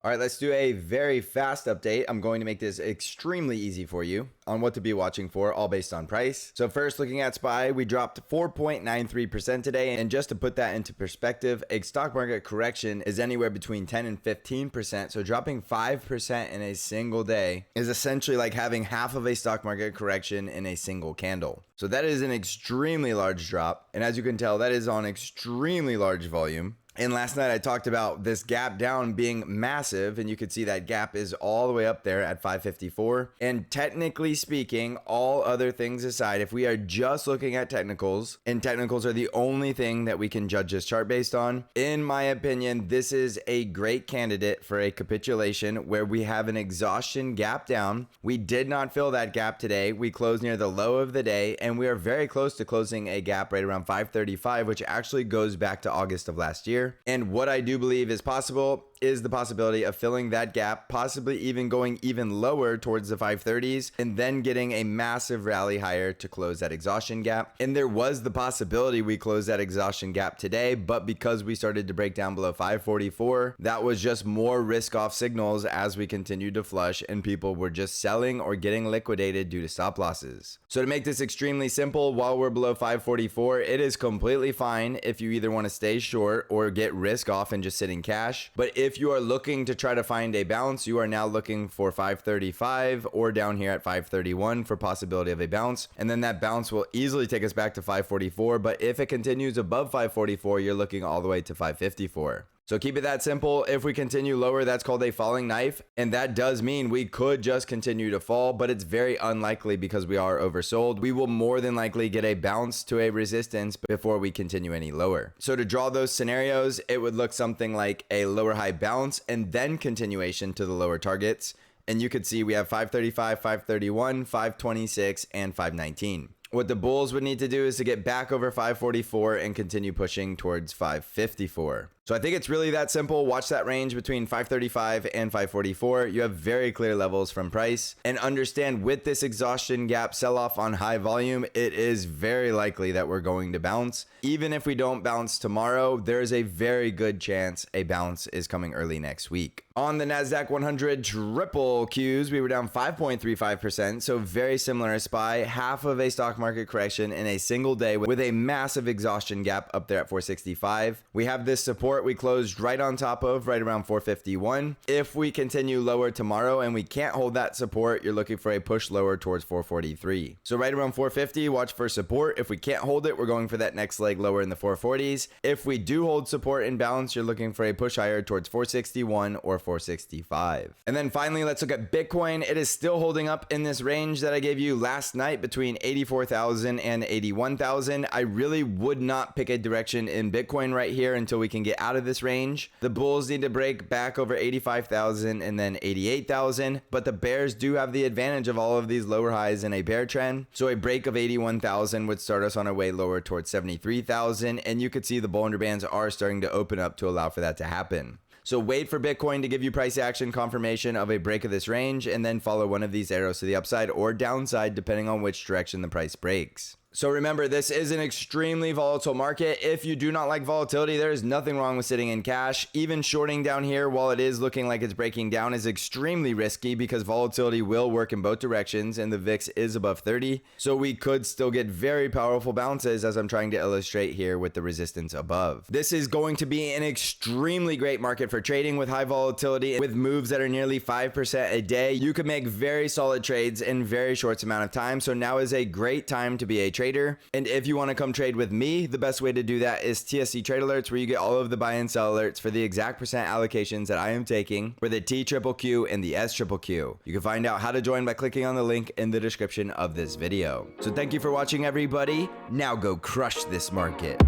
All right, let's do a very fast update. I'm going to make this extremely easy for you on what to be watching for, all based on price. So first, looking at SPY, we dropped 4.93% today. And just to put that into perspective, a stock market correction is anywhere between 10 and 15%. So dropping 5% in a single day is essentially like having half of a stock market correction in a single candle. So that is an extremely large drop. And as you can tell, that is on extremely large volume. And last night I talked about this gap down being massive, and you could see that gap is all the way up there at 554. And technically speaking, all other things aside, if we are just looking at technicals, and technicals are the only thing that we can judge this chart based on, in my opinion, this is a great candidate for a capitulation where we have an exhaustion gap down. We did not fill that gap today. We closed near the low of the day, and we are very close to closing a gap right around 535, which actually goes back to August of last year. And what I do believe is possible is the possibility of filling that gap, possibly even going even lower towards the 530s and then getting a massive rally higher to close that exhaustion gap. And there was the possibility we close that exhaustion gap today, but because we started to break down below 544, that was just more risk off signals as we continued to flush and people were just selling or getting liquidated due to stop losses. So to make this extremely simple, while we're below 544, it is completely fine if you either want to stay short or get risk off and just sit in cash. But if you are looking to try to find a bounce, you are now looking for 535 or down here at 531 for possibility of a bounce. And then that bounce will easily take us back to 544. But if it continues above 544, you're looking all the way to 554. So keep it that simple. If we continue lower, that's called a falling knife. And that does mean we could just continue to fall, but it's very unlikely because we are oversold. We will more than likely get a bounce to a resistance before we continue any lower. So to draw those scenarios, it would look something like a lower high bounce and then continuation to the lower targets. And you could see we have 535, 531, 526, and 519. What the bulls would need to do is to get back over 544 and continue pushing towards 554. So I think it's really that simple. Watch that range between 535 and 544. You have very clear levels from price, and understand with this exhaustion gap sell off on high volume, it is very likely that we're going to bounce. Even if we don't bounce tomorrow, there's a very good chance a bounce is coming early next week. On the NASDAQ 100 triple Qs, we were down 5.35%. So very similar as SPY, half of a stock market correction in a single day with a massive exhaustion gap up there at 465. We have this support we closed right on top of, right around 451. If we continue lower tomorrow and we can't hold that support, you're looking for a push lower towards 443. So right around 450, watch for support. If we can't hold it, we're going for that next leg lower in the 440s. If we do hold support and balance, you're looking for a push higher towards 461 or 465. And then finally, let's look at Bitcoin. It is still holding up in this range that I gave you last night between 84,000 and 81,000. I really would not pick a direction in Bitcoin right here until we can get out of this range. The bulls need to break back over 85,000 and then 88,000, but the bears do have the advantage of all of these lower highs in a bear trend. So a break of 81,000 would start us on our way lower towards 73,000, and you could see the Bollinger Bands are starting to open up to allow for that to happen. So wait for Bitcoin to give you price action confirmation of a break of this range, and then follow one of these arrows to the upside or downside depending on which direction the price breaks. So remember, this is an extremely volatile market. If you do not like volatility, there is nothing wrong with sitting in cash. Even shorting down here while it is looking like it's breaking down is extremely risky because volatility will work in both directions and the VIX is above 30. So we could still get very powerful bounces, as I'm trying to illustrate here with the resistance above. This is going to be an extremely great market for trading with high volatility. With moves that are nearly 5% a day, you can make very solid trades in very short amount of time. So now is a great time to be a trader. And if you want to come trade with me, the best way to do that is TSC Trade Alerts, where you get all of the buy and sell alerts for the exact percent allocations that I am taking for the TQQQ and the SQQQ. You can find out how to join by clicking on the link in the description of this video. So thank you for watching, everybody. Now go crush this market.